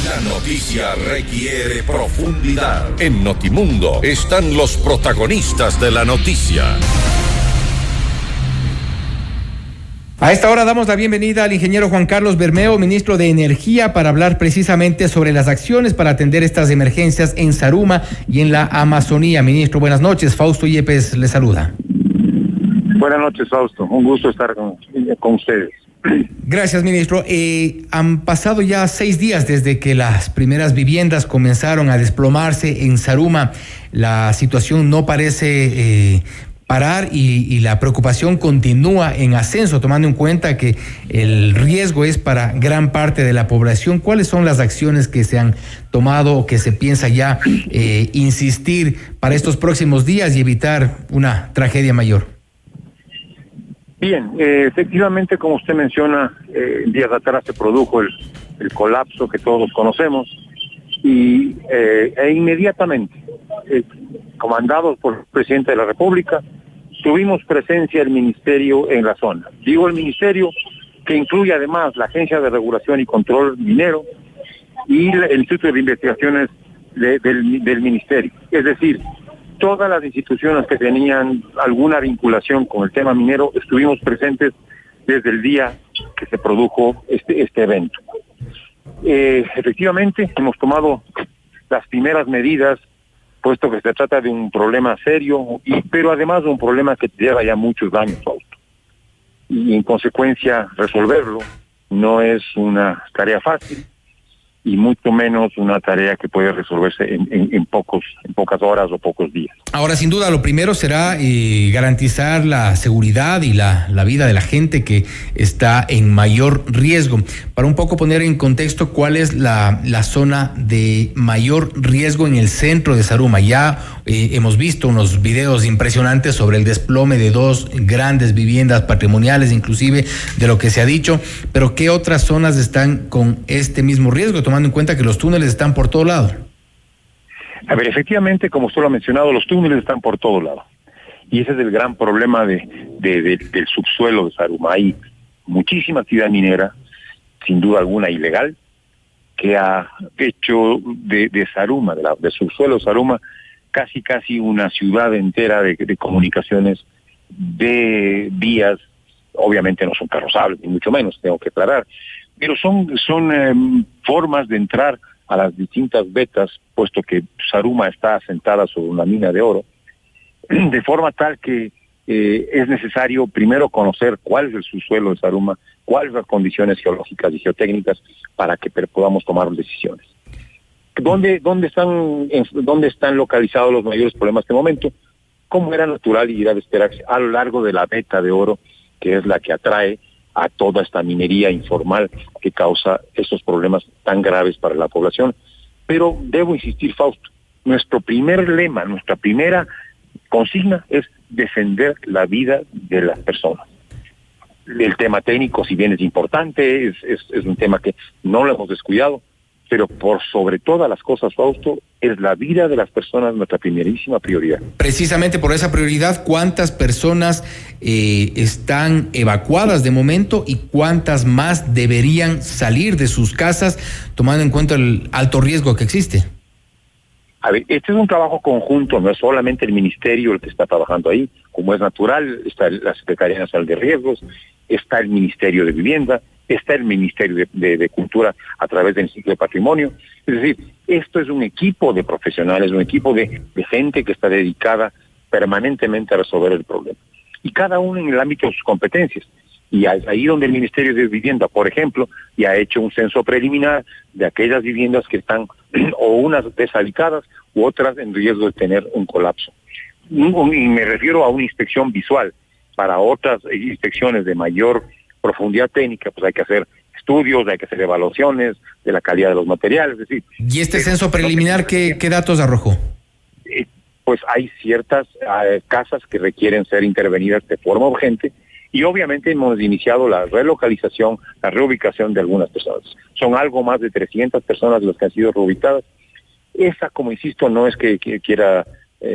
La noticia requiere profundidad. En Notimundo están los protagonistas de la noticia. A esta hora damos la bienvenida al ingeniero Juan Carlos Bermeo, ministro de Energía, para hablar precisamente sobre las acciones para atender estas emergencias en Zaruma y en la Amazonía. Ministro, buenas noches. Fausto Yepes le saluda. Buenas noches, Fausto. Un gusto estar con ustedes. Gracias, ministro. Han pasado ya 6 días desde que las primeras viviendas comenzaron a desplomarse en Zaruma. La situación no parece parar y la preocupación continúa en ascenso, tomando en cuenta que el riesgo es para gran parte de la población. ¿Cuáles son las acciones que se han tomado o que se piensa ya insistir para estos próximos días y evitar una tragedia mayor? Bien, efectivamente, como usted menciona, días atrás se produjo el colapso que todos conocemos y inmediatamente, comandados por el presidente de la República, tuvimos presencia del Ministerio en la zona. Digo el Ministerio, que incluye además la Agencia de Regulación y Control Minero y el Instituto de Investigaciones del Ministerio. Es decir, todas las instituciones que tenían alguna vinculación con el tema minero estuvimos presentes desde el día que se produjo este evento. Efectivamente, hemos tomado las primeras medidas, puesto que se trata de un problema serio, pero además de un problema que lleva ya muchos años, Fausto. Y en consecuencia, resolverlo no es una tarea fácil, y mucho menos una tarea que puede resolverse en pocas horas o pocos días. Ahora, sin duda, lo primero será garantizar la seguridad y la vida de la gente que está en mayor riesgo. Para un poco poner en contexto cuál es la zona de mayor riesgo en el centro de Zaruma. Ya hemos visto unos videos impresionantes sobre el desplome de 2 grandes viviendas patrimoniales, inclusive de lo que se ha dicho, pero ¿qué otras zonas están con este mismo riesgo, tomando en cuenta que los túneles están por todo lado? A ver, efectivamente, como usted lo ha mencionado, los túneles están por todo lado. Y ese es el gran problema del subsuelo de Zaruma. Hay muchísima actividad minera, sin duda alguna ilegal, que ha hecho de Zaruma, del subsuelo de Zaruma, casi una ciudad entera de comunicaciones, de vías. Obviamente no son carrozables, ni mucho menos, tengo que aclarar, pero son formas de entrar a las distintas vetas, puesto que Zaruma está asentada sobre una mina de oro, de forma tal que es necesario primero conocer cuál es el subsuelo de Zaruma, cuáles son las condiciones geológicas y geotécnicas para que podamos tomar decisiones. ¿Dónde están localizados los mayores problemas de momento? Como era natural y era de esperarse, a lo largo de la veta de oro, que es la que atrae a toda esta minería informal que causa estos problemas tan graves para la población. Pero debo insistir, Fausto, nuestro primer lema, nuestra primera consigna es defender la vida de las personas. El tema técnico, si bien es importante, es un tema que no lo hemos descuidado, pero por sobre todas las cosas, Fausto, es la vida de las personas nuestra primerísima prioridad. Precisamente por esa prioridad, ¿cuántas personas están evacuadas de momento y cuántas más deberían salir de sus casas, tomando en cuenta el alto riesgo que existe? A ver, este es un trabajo conjunto, no es solamente el Ministerio el que está trabajando ahí, como es natural, está la Secretaría Nacional de Riesgos, está el Ministerio de Vivienda, está el Ministerio de Cultura a través del Instituto de Patrimonio. Es decir, esto es un equipo de profesionales, un equipo de gente que está dedicada permanentemente a resolver el problema. Y cada uno en el ámbito de sus competencias. Y ahí donde el Ministerio de Vivienda, por ejemplo, ya ha hecho un censo preliminar de aquellas viviendas que están o unas deshabitadas u otras en riesgo de tener un colapso. Y me refiero a una inspección visual. Para otras inspecciones de mayor profundidad técnica, pues hay que hacer estudios, hay que hacer evaluaciones de la calidad de los materiales, es decir. ¿Y este censo preliminar qué datos arrojó? Pues hay ciertas casas que requieren ser intervenidas de forma urgente y obviamente hemos iniciado la relocalización, la reubicación de algunas personas. Son algo más de 300 personas las que han sido reubicadas. Esa, como insisto, no es que quiera...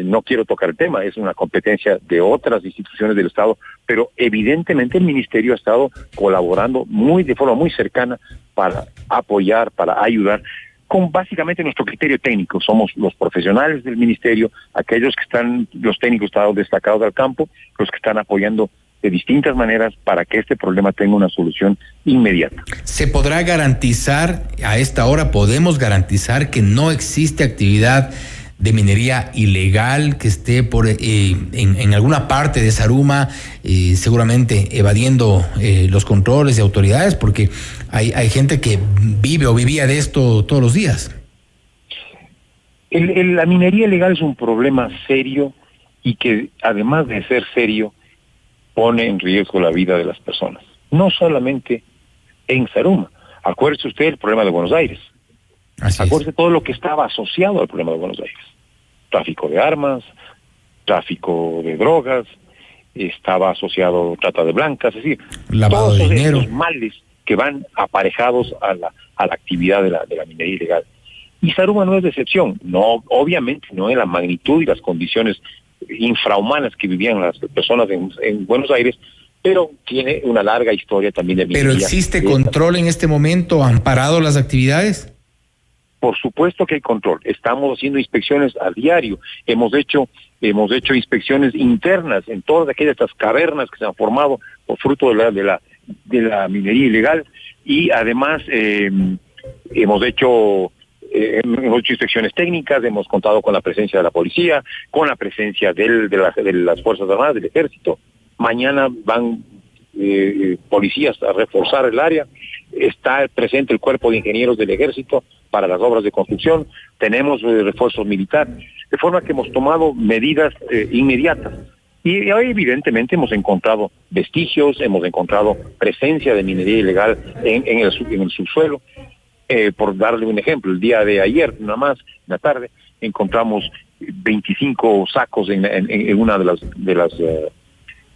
no quiero tocar el tema, es una competencia de otras instituciones del Estado, pero evidentemente el Ministerio ha estado colaborando de forma muy cercana para apoyar, para ayudar. con básicamente nuestro criterio técnico. Somos los profesionales del ministerio, aquellos que están, los técnicos destacados del campo, los que están apoyando de distintas maneras para que este problema tenga una solución inmediata. ¿Se podrá garantizar, a esta hora podemos garantizar que no existe actividad de minería ilegal que esté en alguna parte de Zaruma, seguramente evadiendo los controles de autoridades? Porque hay gente que vive o vivía de esto todos los días. La minería ilegal es un problema serio y que, además de ser serio, pone en riesgo la vida de las personas. No solamente en Zaruma. Acuérdese usted del problema de Buenos Aires. Acuérdese todo lo que estaba asociado al problema de Buenos Aires. Tráfico de armas, tráfico de drogas, estaba asociado trata de blancas, es decir, lavado de dinero, esos males que van aparejados a la actividad de la minería ilegal. Y Zaruma no es de excepción, no, obviamente no en la magnitud y las condiciones infrahumanas que vivían las personas en Buenos Aires, pero tiene una larga historia también de minería. ¿Pero existe control en este momento? ¿Han parado las actividades? Por supuesto que hay control. Estamos haciendo inspecciones a diario. Hemos hecho inspecciones internas en todas aquellas cavernas que se han formado por fruto de la minería ilegal, y además hemos hecho inspecciones técnicas. Hemos contado con la presencia de la policía, con la presencia de las Fuerzas Armadas, del Ejército. Mañana van policías a reforzar el área. Está presente el Cuerpo de Ingenieros del Ejército para las obras de construcción. Tenemos refuerzos militares, de forma que hemos tomado medidas inmediatas. Y hoy evidentemente hemos encontrado vestigios, hemos encontrado presencia de minería ilegal en el subsuelo. Por darle un ejemplo, el día de ayer, nada más, en la tarde, encontramos 25 sacos en una de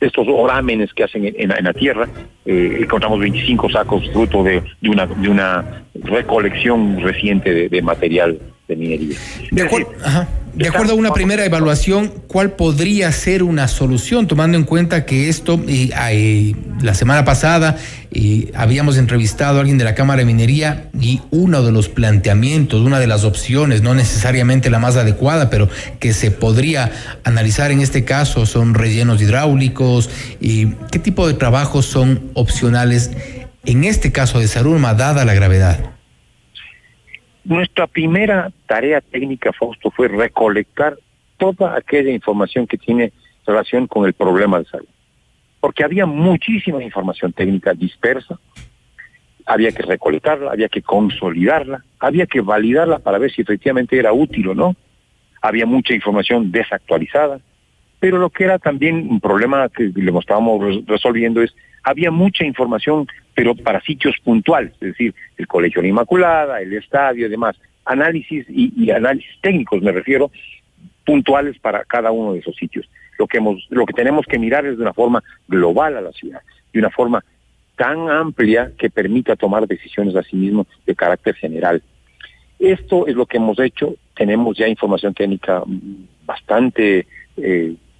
estos orámenes que hacen en la tierra. Encontramos 25 sacos fruto de una recolección reciente de material de minería. De acuerdo a una primera evaluación, ¿cuál podría ser una solución, tomando en cuenta que esto, la semana pasada habíamos entrevistado a alguien de la Cámara de Minería, y uno de los planteamientos, una de las opciones, no necesariamente la más adecuada, pero que se podría analizar en este caso, son rellenos hidráulicos? ¿Y qué tipo de trabajos son opcionales en este caso de Zaruma, dada la gravedad? Nuestra primera tarea técnica, Fausto, fue recolectar toda aquella información que tiene relación con el problema de salud. Porque había muchísima información técnica dispersa, había que recolectarla, había que consolidarla, había que validarla para ver si efectivamente era útil o no. Había mucha información desactualizada, pero lo que era también un problema que le estábamos resolviendo es, había mucha información, pero para sitios puntuales, es decir, el Colegio de la Inmaculada, el estadio y demás, análisis y análisis técnicos, me refiero, puntuales para cada uno de esos sitios. Lo que tenemos que mirar es de una forma global a la ciudad, de una forma tan amplia que permita tomar decisiones a sí mismo de carácter general. Esto es lo que hemos hecho. Tenemos ya información técnica bastante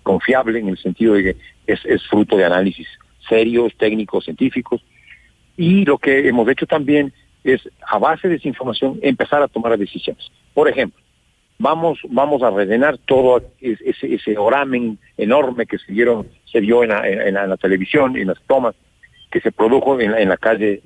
confiable, en el sentido de que es fruto de análisis serios, técnicos, científicos, y lo que hemos hecho también es, a base de esa información, empezar a tomar decisiones. Por ejemplo, vamos a rellenar todo ese oramen enorme que se vio en la televisión, en las tomas que se produjo en la calle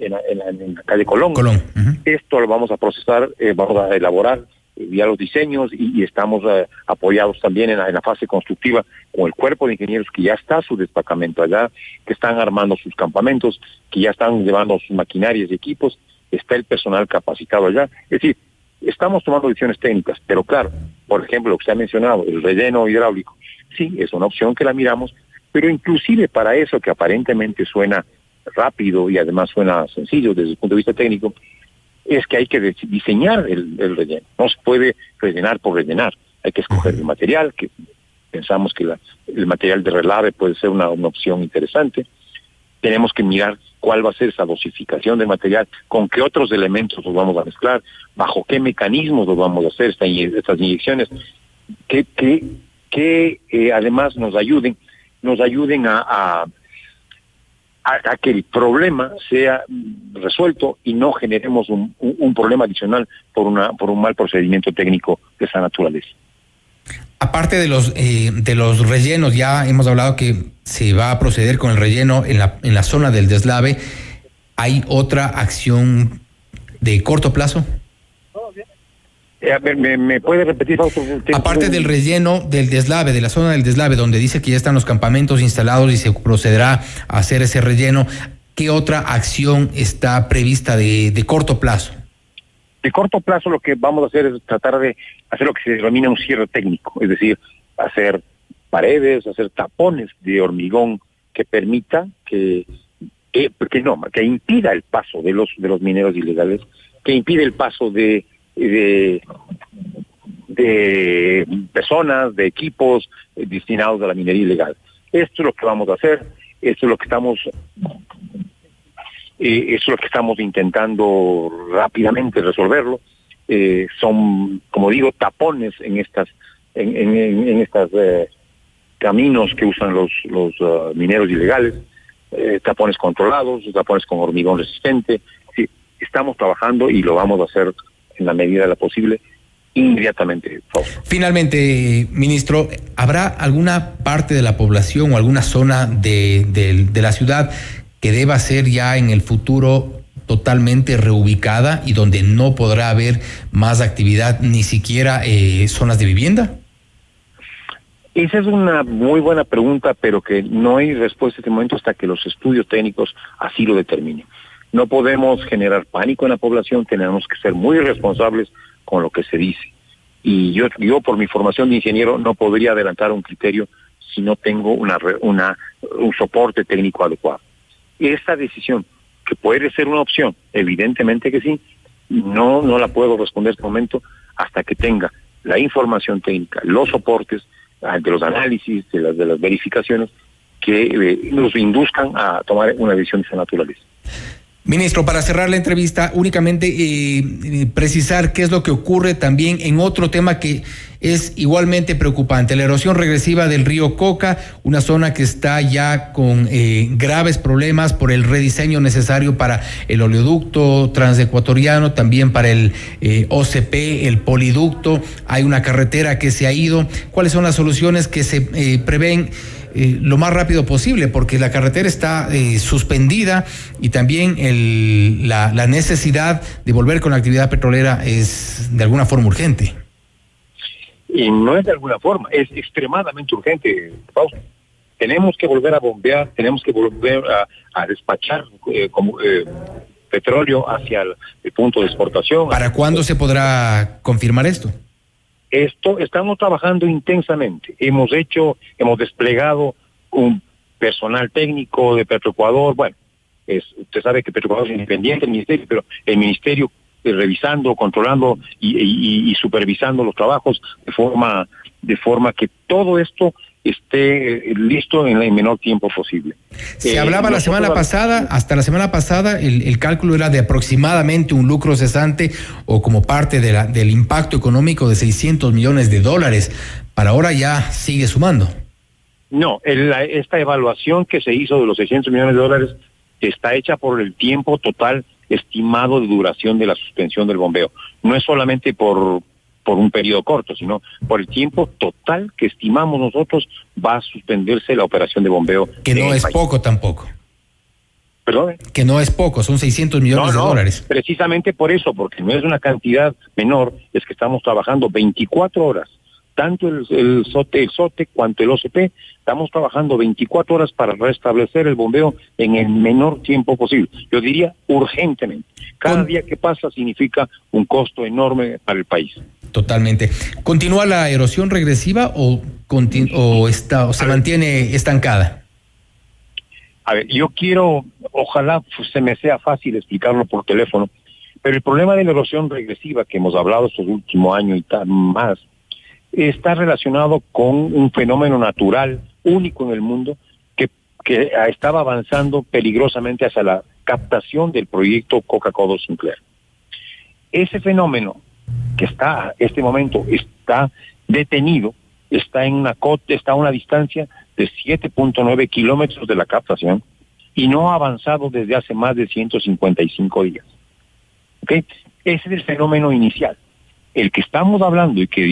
Colón. Uh-huh. Esto lo vamos a procesar, vamos a elaborar ya los diseños, y estamos apoyados también en la fase constructiva con el Cuerpo de Ingenieros, que ya está su destacamento allá, que están armando sus campamentos, que ya están llevando sus maquinarias y equipos, está el personal capacitado allá. Es decir, estamos tomando decisiones técnicas, pero claro, por ejemplo, lo que se ha mencionado, el relleno hidráulico, sí, es una opción que la miramos, pero inclusive para eso, que aparentemente suena rápido y además suena sencillo desde el punto de vista técnico, es que hay que diseñar el relleno. No se puede rellenar por rellenar. Hay que escoger el material, que pensamos que el material de relave puede ser una opción interesante. Tenemos que mirar cuál va a ser esa dosificación de material, con qué otros elementos los vamos a mezclar, bajo qué mecanismos los vamos a hacer estas inyecciones, que además nos ayuden a a que el problema sea resuelto y no generemos un problema adicional por un mal procedimiento técnico de esa naturaleza. Aparte de los rellenos, ya hemos hablado que se va a proceder con el relleno en la zona del deslave. ¿Hay otra acción de corto plazo? ¿Me puede repetir, Fausto? Aparte del relleno del deslave, de la zona del deslave, donde dice que ya están los campamentos instalados y se procederá a hacer ese relleno, ¿qué otra acción está prevista de corto plazo? De corto plazo lo que vamos a hacer es tratar de hacer lo que se denomina un cierre técnico, es decir, hacer paredes, hacer tapones de hormigón que permita que impida el paso de los mineros ilegales, que impide el paso de personas, de equipos destinados a la minería ilegal. Esto es lo que vamos a hacer, esto es lo que estamos intentando rápidamente resolverlo. Son, como digo, tapones en estas caminos que usan los mineros ilegales, tapones controlados, tapones con hormigón resistente. Sí, estamos trabajando y lo vamos a hacer en la medida de lo posible inmediatamente. Finalmente, ministro, ¿habrá alguna parte de la población o alguna zona de la ciudad que deba ser ya en el futuro totalmente reubicada y donde no podrá haber más actividad, ni siquiera zonas de vivienda? Esa es una muy buena pregunta, pero que no hay respuesta en este momento hasta que los estudios técnicos así lo determinen. No podemos generar pánico en la población, tenemos que ser muy responsables con lo que se dice. Y yo por mi formación de ingeniero no podría adelantar un criterio si no tengo un soporte técnico adecuado. Esta decisión, que puede ser una opción, evidentemente que sí, no la puedo responder en este momento hasta que tenga la información técnica, los soportes de los análisis, de las verificaciones que nos induzcan a tomar una decisión de esa naturaleza. Ministro, para cerrar la entrevista, únicamente precisar qué es lo que ocurre también en otro tema que es igualmente preocupante, la erosión regresiva del río Coca, una zona que está ya con graves problemas por el rediseño necesario para el oleoducto transecuatoriano, también para el OCP, el poliducto. Hay una carretera que se ha ido. ¿Cuáles son las soluciones que se prevén lo más rápido posible? Porque la carretera está suspendida y también la necesidad de volver con la actividad petrolera es de alguna forma urgente. Y no es de alguna forma, es extremadamente urgente, Fausto. Tenemos que volver a bombear, tenemos que volver a despachar petróleo hacia el punto de exportación. ¿Para cuándo se podrá confirmar esto? Estamos trabajando intensamente. Hemos desplegado un personal técnico de Petroecuador. Bueno, usted sabe que Petroecuador es independiente del ministerio, pero el ministerio revisando, controlando y supervisando los trabajos de forma que todo esto esté listo en el menor tiempo posible. Se hablaba hasta la semana pasada, el cálculo era de aproximadamente un lucro cesante o como parte del impacto económico de $600 millones. Para ahora ya sigue sumando. No, esta evaluación que se hizo de los $600 millones está hecha por el tiempo total estimado de duración de la suspensión del bombeo. No es solamente por un periodo corto, sino por el tiempo total que estimamos nosotros va a suspenderse la operación de bombeo. Que no es poco tampoco. ¿Perdón? Que no es poco, son $600 millones. Precisamente por eso, porque no es una cantidad menor, es que estamos trabajando 24 horas. Tanto el SOTE cuanto el OCP, estamos trabajando 24 horas para restablecer el bombeo en el menor tiempo posible. Yo diría urgentemente. Cada día que pasa significa un costo enorme para el país. Totalmente. ¿Continúa la erosión regresiva o se mantiene estancada? A ver, ojalá se me sea fácil explicarlo por teléfono, pero el problema de la erosión regresiva que hemos hablado estos últimos años y más, está relacionado con un fenómeno natural único en el mundo que estaba avanzando peligrosamente hacia la captación del proyecto Coca-Cola Sinclair. Ese fenómeno que este momento está detenido, está a una distancia de 7.9 kilómetros de la captación, y no ha avanzado desde hace más de 155 días. ¿Ok? Ese es el fenómeno inicial. El que estamos hablando y que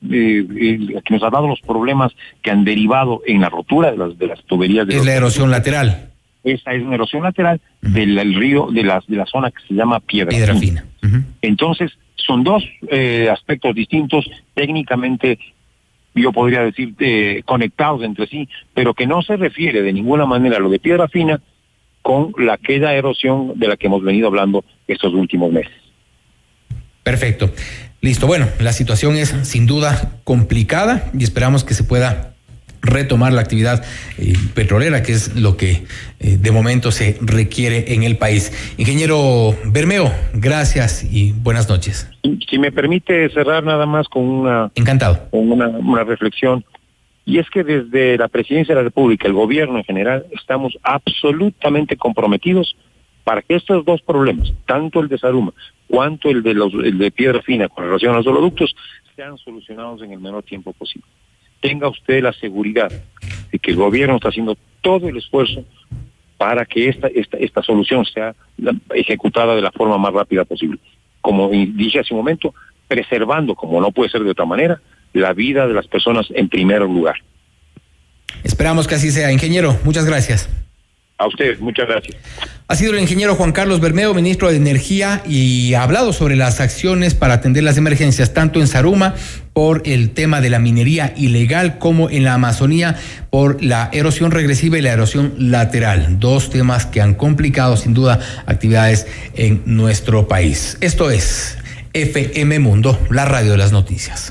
que nos ha dado los problemas que han derivado en la rotura de las tuberías. Es la erosión lateral. Esa es una erosión lateral del río, de la zona que se llama Piedra Fina. Entonces, son dos aspectos distintos, técnicamente, yo podría decir, conectados entre sí, pero que no se refiere de ninguna manera a lo de Piedra Fina con aquella erosión de la que hemos venido hablando estos últimos meses. Perfecto. Listo. Bueno, la situación es sin duda complicada y esperamos que se pueda retomar la actividad petrolera, que es lo que de momento se requiere en el país. Ingeniero Bermeo, gracias y buenas noches. Si me permite cerrar nada más con una reflexión, y es que desde la Presidencia de la República, el gobierno en general, estamos absolutamente comprometidos para que estos dos problemas, tanto el de Zaruma cuanto el de Piedra Fina con relación a los oleoductos, sean solucionados en el menor tiempo posible. Tenga usted la seguridad de que el gobierno está haciendo todo el esfuerzo para que esta solución sea ejecutada de la forma más rápida posible. Como dije hace un momento, preservando, como no puede ser de otra manera, la vida de las personas en primer lugar. Esperamos que así sea. Ingeniero, muchas gracias. A ustedes, muchas gracias. Ha sido el ingeniero Juan Carlos Bermeo, ministro de Energía, y ha hablado sobre las acciones para atender las emergencias, tanto en Zaruma por el tema de la minería ilegal, como en la Amazonía por la erosión regresiva y la erosión lateral. Dos temas que han complicado sin duda actividades en nuestro país. Esto es FM Mundo, la radio de las noticias.